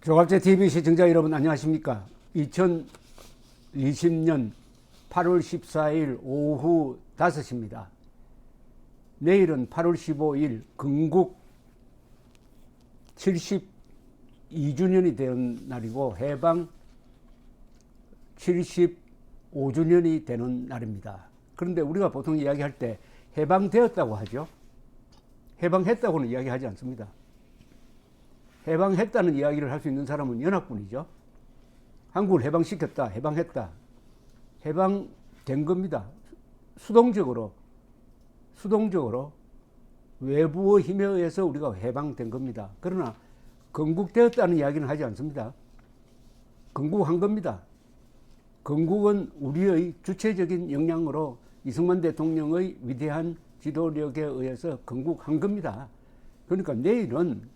조갑제 TV 시청자 여러분 안녕하십니까? 2020년 8월 14일 오후 5시입니다. 내일은 8월 15일 건국 72주년이 되는 날이고 해방 75주년이 되는 날입니다. 그런데 우리가 보통 이야기할 때 해방되었다고 하죠. 해방했다고는 이야기하지 않습니다. 해방했다는 이야기를 할 수 있는 사람은 연합군이죠. 한국을 해방시켰다, 해방했다. 해방된 겁니다. 수동적으로 외부의 힘에 의해서 우리가 해방된 겁니다. 그러나 건국되었다는 이야기는 하지 않습니다. 건국한 겁니다. 건국은 우리의 주체적인 역량으로 이승만 대통령의 위대한 지도력에 의해서 건국한 겁니다. 그러니까 내일은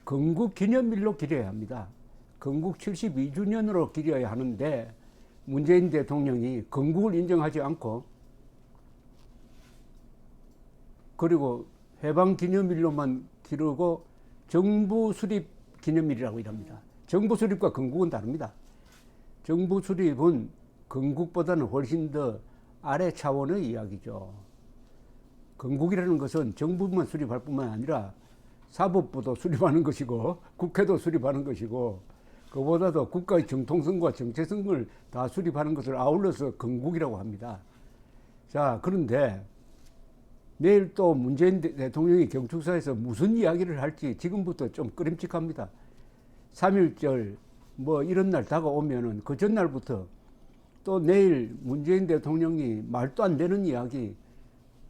건국 기념일로 기려야 합니다. 건국 72주년으로 기려야 하는데 문재인 대통령이 건국을 인정하지 않고 그리고 해방 기념일로만 기르고 정부 수립 기념일이라고 이랍니다. 정부 수립과 건국은 다릅니다. 정부 수립은 건국보다는 훨씬 더 아래 차원의 이야기죠. 건국이라는 것은 정부만 수립할 뿐만 아니라 사법부도 수립하는 것이고 국회도 수립하는 것이고 그보다도 국가의 정통성과 정체성을 다 수립하는 것을 아울러서 건국이라고 합니다. 자, 그런데 내일 또 문재인 대통령이 경축사에서 무슨 이야기를 할지 지금부터 좀 꺼림칙합니다. 3.1절 뭐 이런 날 다가오면은 그 전날부터 또 내일 문재인 대통령이 말도 안 되는 이야기,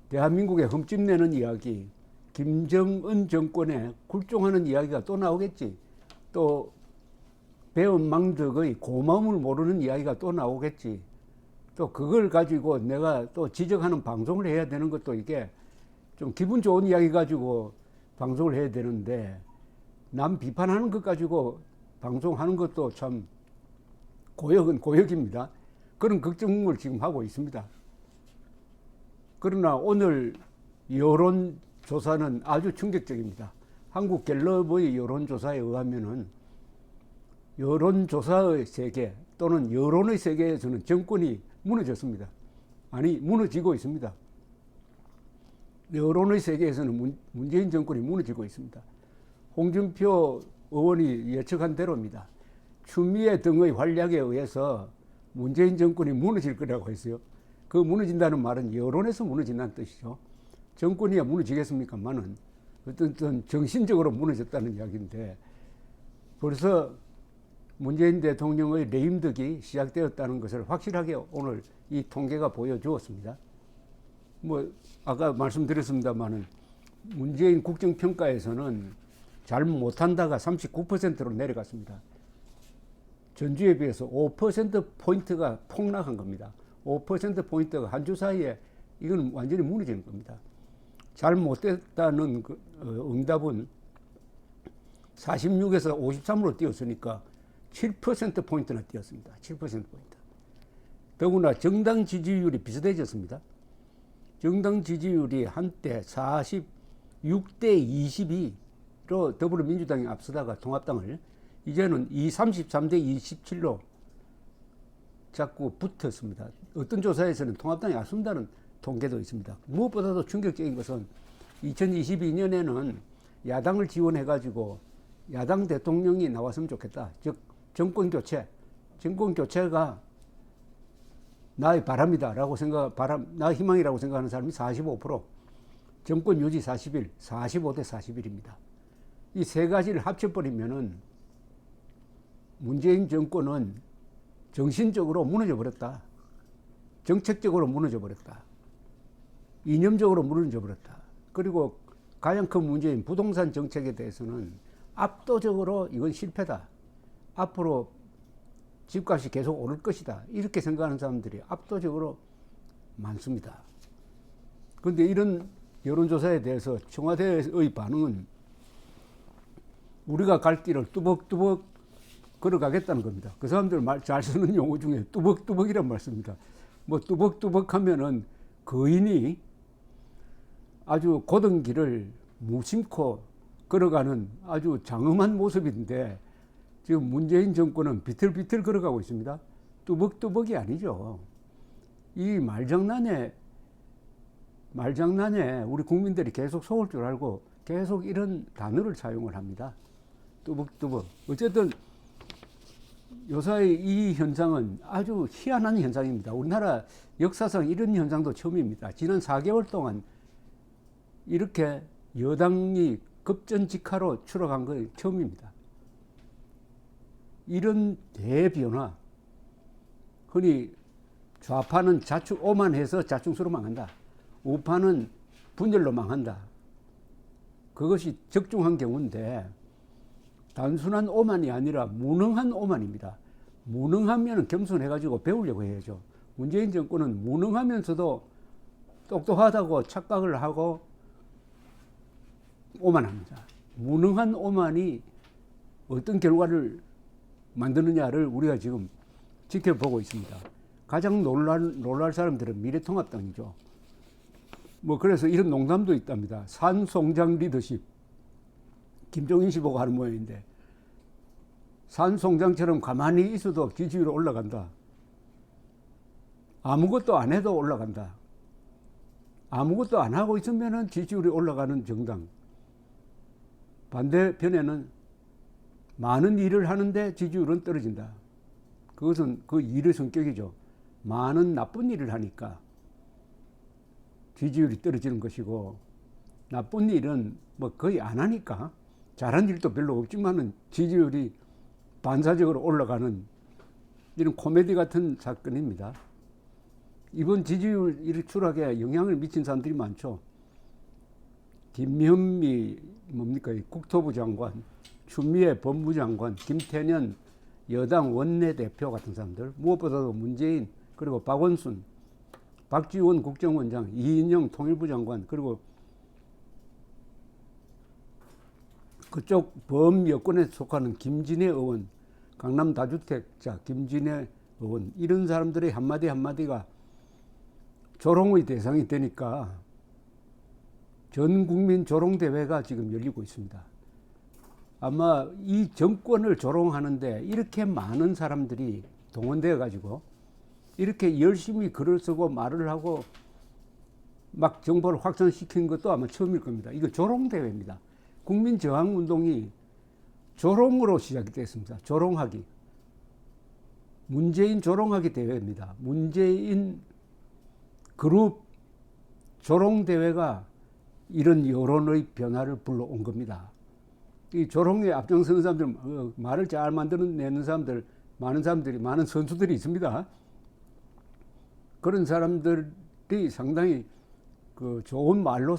대한민국에 흠집내는 이야기, 김정은 정권에 굴종하는 이야기가 또 나오겠지. 또 배은망덕의 고마움을 모르는 이야기가 또 나오겠지. 또 그걸 가지고 내가 또 지적하는 방송을 해야 되는 것도 이게 좀 기분 좋은 이야기 가지고 방송을 해야 되는데 남 비판하는 것 가지고 방송하는 것도 참 고역은 고역입니다. 그런 걱정을 지금 하고 있습니다. 그러나 오늘 여론조사는 아주 충격적입니다. 한국 갤럽의 여론조사에 의하면은 여론조사의 세계 또는 여론의 세계에서는 정권이 무너졌습니다. 아니, 무너지고 있습니다. 여론의 세계에서는 문재인 정권이 무너지고 있습니다. 홍준표 의원이 예측한 대로입니다. 추미애 등의 활약에 의해서 문재인 정권이 무너질 거라고 했어요. 그 무너진다는 말은 여론에서 무너진다는 뜻이죠. 정권이야 무너지겠습니까만은 어떤 정신적으로 무너졌다는 이야기인데 벌써 문재인 대통령의 레임덕이 시작되었다는 것을 확실하게 오늘 이 통계가 보여주었습니다. 뭐 아까 말씀드렸습니다만은 문재인 국정평가에서는 잘 못한다가 39%로 내려갔습니다. 전주에 비해서 5%포인트가 폭락한 겁니다. 5%포인트가 한 주 사이에 이건 완전히 무너지는 겁니다. 잘 못됐다는 응답은 46에서 53으로 뛰었으니까 7%포인트나 뛰었습니다. 7%포인트. 더구나 정당 지지율이 비슷해졌습니다. 정당 지지율이 한때 46대 22로 더불어민주당이 앞서다가 통합당을 이제는 33대 27로 자꾸 붙었습니다. 어떤 조사에서는 통합당이 앞선다는 통계도 있습니다. 무엇보다도 충격적인 것은 2022년에는 야당을 지원해가지고 야당 대통령이 나왔으면 좋겠다. 즉 정권교체가 나의 바람이다라고 나의 희망이라고 생각하는 사람이 45%, 정권 유지 41, 45대 41입니다. 이 세 가지를 합쳐버리면은 문재인 정권은 정신적으로 무너져 버렸다. 정책적으로 무너져 버렸다. 이념적으로 무너져 버렸다. 그리고 가장 큰 문제인 부동산 정책에 대해서는 압도적으로 이건 실패다. 앞으로 집값이 계속 오를 것이다. 이렇게 생각하는 사람들이 압도적으로 많습니다. 그런데 이런 여론조사에 대해서 청와대의 반응은 우리가 갈 길을 뚜벅뚜벅 걸어가겠다는 겁니다. 그 사람들 잘 쓰는 용어 중에 뚜벅뚜벅이란 말 씁니다. 뭐 뚜벅뚜벅 하면은 거인이 아주 고든 길을 무심코 걸어가는 아주 장엄한 모습인데 지금 문재인 정권은 비틀비틀 걸어가고 있습니다. 뚜벅뚜벅이 아니죠. 이 말장난에 우리 국민들이 계속 속을 줄 알고 계속 이런 단어를 사용을 합니다. 뚜벅뚜벅. 어쨌든 요사이 이 현상은 아주 희한한 현상입니다. 우리나라 역사상 이런 현상도 처음입니다. 지난 4개월 동안 이렇게 여당이 급전직하로 추락한 건 처음입니다. 이런 대변화, 흔히 좌파는 오만해서 자충수로 망한다. 우파는 분열로 망한다. 그것이 적중한 경우인데 단순한 오만이 아니라 무능한 오만입니다. 무능하면 겸손해가지고 배우려고 해야죠. 문재인 정권은 무능하면서도 똑똑하다고 착각을 하고 오만합니다. 무능한 오만이 어떤 결과를 만드느냐를 우리가 지금 지켜보고 있습니다. 가장 놀랄 사람들은 미래통합당이죠. 뭐 그래서 이런 농담도 있답니다. 산송장 리더십. 김종인 씨 보고 하는 모양인데 산송장처럼 가만히 있어도 지지율이 올라간다. 아무것도 안 해도 올라간다. 아무것도 안 하고 있으면 지지율이 올라가는 정당. 반대편에는 많은 일을 하는데 지지율은 떨어진다. 그것은 그 일의 성격이죠. 많은 나쁜 일을 하니까 지지율이 떨어지는 것이고, 나쁜 일은 뭐 거의 안 하니까 잘한 일도 별로 없지만은 지지율이 반사적으로 올라가는 이런 코미디 같은 사건입니다. 이번 지지율 추락에 영향을 미친 사람들이 많죠. 김현미 국토부 장관, 추미애 법무장관, 김태년 여당 원내대표 같은 사람들, 무엇보다도 문재인, 그리고 박원순, 박지원 국정원장, 이인영 통일부 장관, 그리고 그쪽 범여권에 속하는 김진애 의원, 강남 다주택자 김진애 의원, 이런 사람들의 한마디 한마디가 조롱의 대상이 되니까 전 국민 조롱대회가 지금 열리고 있습니다. 아마 이 정권을 조롱하는데 이렇게 많은 사람들이 동원되어 가지고 이렇게 열심히 글을 쓰고 말을 하고 막 정보를 확산시킨 것도 아마 처음일 겁니다. 이거 조롱대회입니다. 국민저항운동이 조롱으로 시작이 됐습니다. 조롱하기. 문재인 조롱하기 대회입니다. 문재인 그룹 조롱대회가 이런 여론의 변화를 불러온 겁니다. 이 조롱에 앞장서는 사람들, 말을 잘 만들어내는 사람들, 많은 선수들이 있습니다. 그런 사람들이 상당히 그 좋은 말로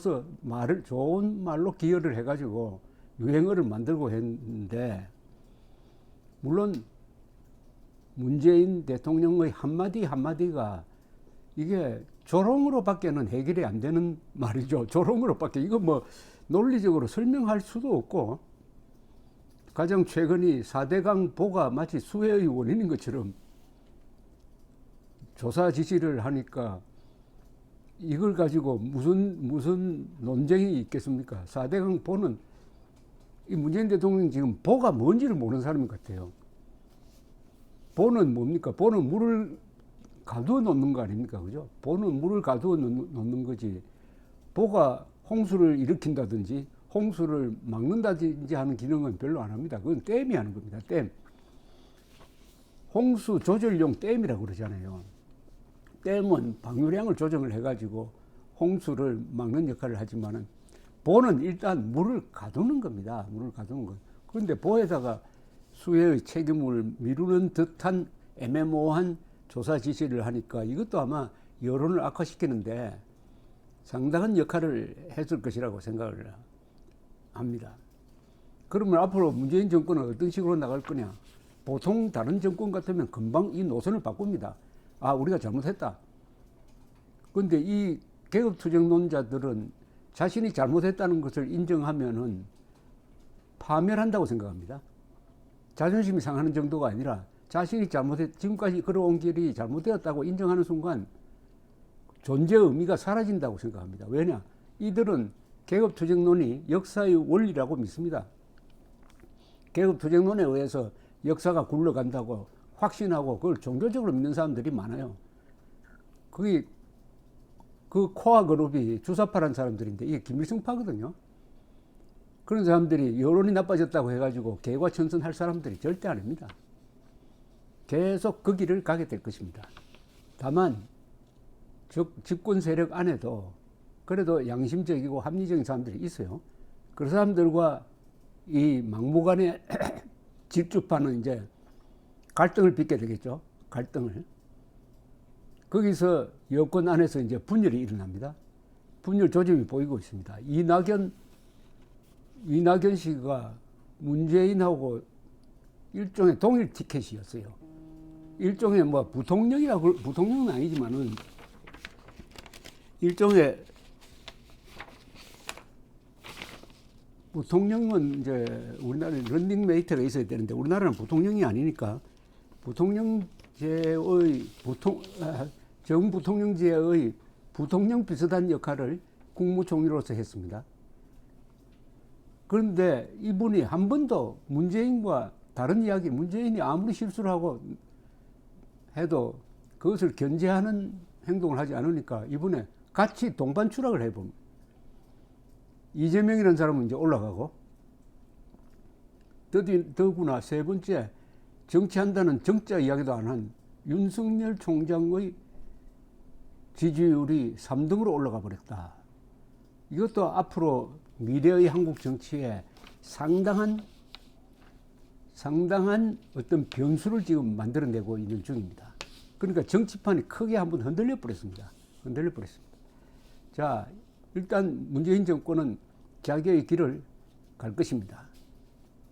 기여를 해가지고 유행어를 만들고 했는데, 물론 문재인 대통령의 한마디 한마디가 이게 조롱으로밖에는 해결이 안 되는 말이죠. 조롱으로밖에 이거 뭐 논리적으로 설명할 수도 없고, 가장 최근이 4대강 보가 마치 수해의 원인인 것처럼 조사 지시를 하니까 이걸 가지고 무슨 논쟁이 있겠습니까? 4대강 보는 이 문재인 대통령이 지금 보가 뭔지를 모르는 사람 같아요. 보는 뭡니까? 보는 물을 가두어 놓는 거 아닙니까? 그죠? 보는 물을 가두어 놓는 거지. 보가 홍수를 일으킨다든지 홍수를 막는다든지 하는 기능은 별로 안 합니다. 그건 댐이 하는 겁니다. 댐. 홍수 조절용 댐이라고 그러잖아요. 댐은 방류량을 조정을 해가지고 홍수를 막는 역할을 하지만은 보는 일단 물을 가두는 겁니다. 물을 가두는 것. 그런데 보에다가 수해의 책임을 미루는 듯한 애매모호한 조사 지시를 하니까 이것도 아마 여론을 악화시키는데 상당한 역할을 했을 것이라고 생각을 합니다. 그러면 앞으로 문재인 정권은 어떤 식으로 나갈 거냐? 보통 다른 정권 같으면 금방 이 노선을 바꿉니다. 아, 우리가 잘못했다. 그런데 이 개혁투쟁론자들은 자신이 잘못했다는 것을 인정하면은 파멸한다고 생각합니다. 자존심이 상하는 정도가 아니라 자신이 지금까지 걸어온 길이 잘못되었다고 인정하는 순간 존재의 의미가 사라진다고 생각합니다. 왜냐? 이들은 계급투쟁론이 역사의 원리라고 믿습니다. 계급투쟁론에 의해서 역사가 굴러간다고 확신하고 그걸 종교적으로 믿는 사람들이 많아요. 그게 그 코아 그룹이 주사파란 사람들인데 이게 김일성파거든요. 그런 사람들이 여론이 나빠졌다고 해가지고 개과천선할 사람들이 절대 아닙니다. 계속 그 길을 가게 될 것입니다. 다만 집권 세력 안에도 그래도 양심적이고 합리적인 사람들이 있어요. 그 사람들과 이 막무가내 질주파는 이제 갈등을 빚게 되겠죠. 갈등을. 거기서 여권 안에서 이제 분열이 일어납니다. 분열 조짐이 보이고 있습니다. 이낙연 씨가 문재인하고 일종의 동일 티켓이었어요. 일종의 뭐 부통령은 아니지만은 일종의 부통령은 이제 우리나라에 런닝메이트가 있어야 되는데 우리나라는 부통령이 아니니까 정부통령제의 부통령 비슷한 역할을 국무총리로서 했습니다. 그런데 이분이 한 번도 문재인과 다른 이야기, 문재인이 아무리 실수를 하고 해도 그것을 견제하는 행동을 하지 않으니까 이번에 같이 동반 추락을 해봅니다. 이재명이라는 사람은 이제 올라가고 더구나 세 번째 정치한다는 정자 이야기도 안 한 윤석열 총장의 지지율이 3등으로 올라가 버렸다. 이것도 앞으로 미래의 한국 정치에 상당한 어떤 변수를 지금 만들어내고 있는 중입니다. 그러니까 정치판이 크게 한번 흔들려 버렸습니다. 자, 일단 문재인 정권은 자기의 길을 갈 것입니다.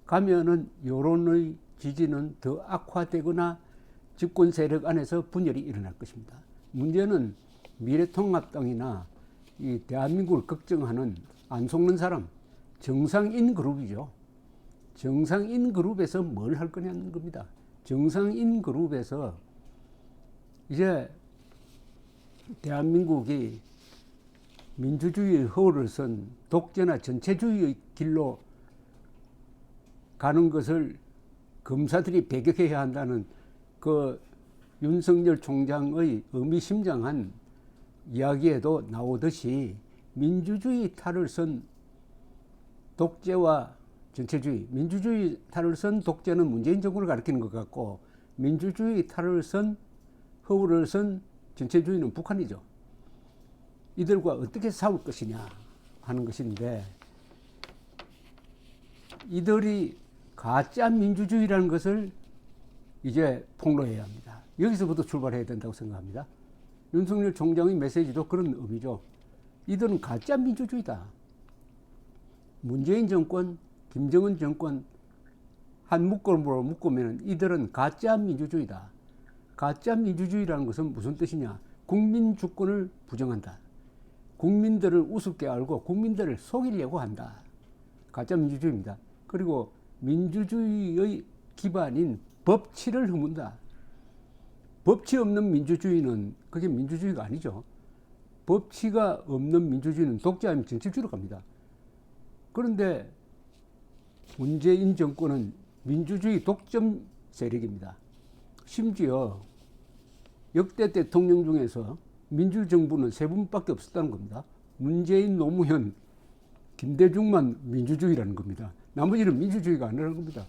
가면은 여론의 지지는 더 악화되거나 집권 세력 안에서 분열이 일어날 것입니다. 문제는 미래통합당이나 이 대한민국을 걱정하는 안 속는 사람, 정상인 그룹이죠. 정상인 그룹에서 뭘 할 거냐는 겁니다. 정상인 그룹에서 이제 대한민국이 민주주의의 허울을 선 독재나 전체주의의 길로 가는 것을 검사들이 배격해야 한다는 그 윤석열 총장의 의미심장한 이야기에도 나오듯이 민주주의 탈을 선 독재와 전체주의, 민주주의 탈을 선 독재는 문재인 정권을 가리키는 것 같고 민주주의 탈을 선 허울을 선 전체주의는 북한이죠. 이들과 어떻게 싸울 것이냐 하는 것인데 이들이 가짜 민주주의라는 것을 이제 폭로해야 합니다. 여기서부터 출발해야 된다고 생각합니다. 윤석열 총장의 메시지도 그런 의미죠. 이들은 가짜 민주주의다. 문재인 정권, 김정은 정권 한 묶음으로 묶으면 이들은 가짜 민주주의다. 가짜 민주주의라는 것은 무슨 뜻이냐? 국민 주권을 부정한다. 국민들을 우습게 알고 국민들을 속이려고 한다. 가짜 민주주의입니다. 그리고 민주주의의 기반인 법치를 허문다. 법치 없는 민주주의는 그게 민주주의가 아니죠. 법치가 없는 민주주의는 독재 아니면 정치주의로 갑니다. 그런데 문재인 정권은 민주주의 독점 세력입니다. 심지어 역대 대통령 중에서 민주정부는 세 분밖에 없었다는 겁니다. 문재인, 노무현, 김대중만 민주주의라는 겁니다. 나머지는 민주주의가 아니라는 겁니다.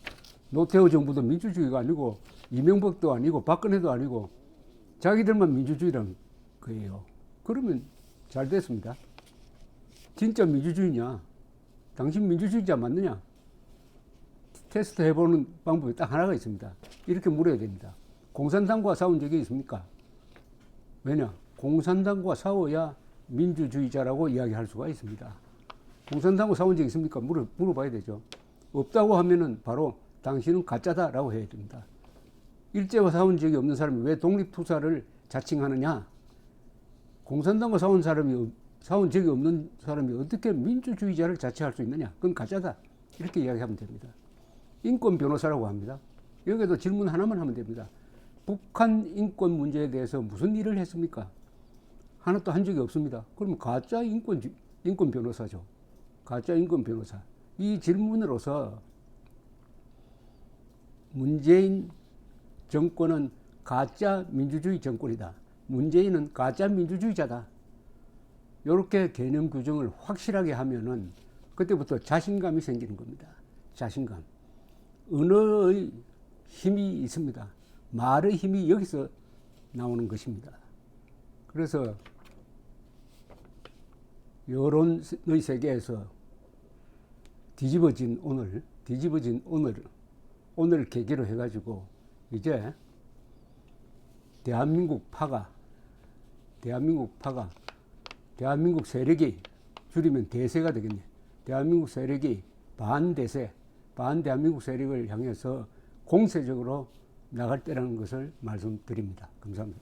노태우 정부도 민주주의가 아니고 이명박도 아니고 박근혜도 아니고 자기들만 민주주의라는 거예요. 그러면 잘 됐습니다. 진짜 민주주의냐? 당신 민주주의자 맞느냐? 테스트 해보는 방법이 딱 하나가 있습니다. 이렇게 물어야 됩니다. 공산당과 싸운 적이 있습니까? 왜냐? 공산당과 싸워야 민주주의자라고 이야기할 수가 있습니다. 공산당과 싸운 적이 있습니까? 물어봐야 되죠. 없다고 하면은 바로 당신은 가짜다라고 해야 됩니다. 일제와 싸운 적이 없는 사람이 왜 독립투사를 자칭하느냐? 공산당과 싸운 적이 없는 사람이 어떻게 민주주의자를 자칭할 수 있느냐? 그건 가짜다. 이렇게 이야기하면 됩니다. 인권 변호사라고 합니다. 여기에도 질문 하나만 하면 됩니다. 북한 인권 문제에 대해서 무슨 일을 했습니까? 하나도 한 적이 없습니다. 그러면 가짜 인권 변호사죠. 가짜 인권 변호사. 이 질문으로서 문재인 정권은 가짜 민주주의 정권이다. 문재인은 가짜 민주주의자다. 이렇게 개념 규정을 확실하게 하면은 그때부터 자신감이 생기는 겁니다. 자신감. 언어의 힘이 있습니다. 말의 힘이 여기서 나오는 것입니다. 그래서 여론의 세계에서 뒤집어진 오늘 계기로 해가지고 이제 대한민국 세력이 줄이면 대세가 되겠네. 대한민국 세력이 반대한민국 세력을 향해서 공세적으로 나갈 때라는 것을 말씀드립니다. 감사합니다.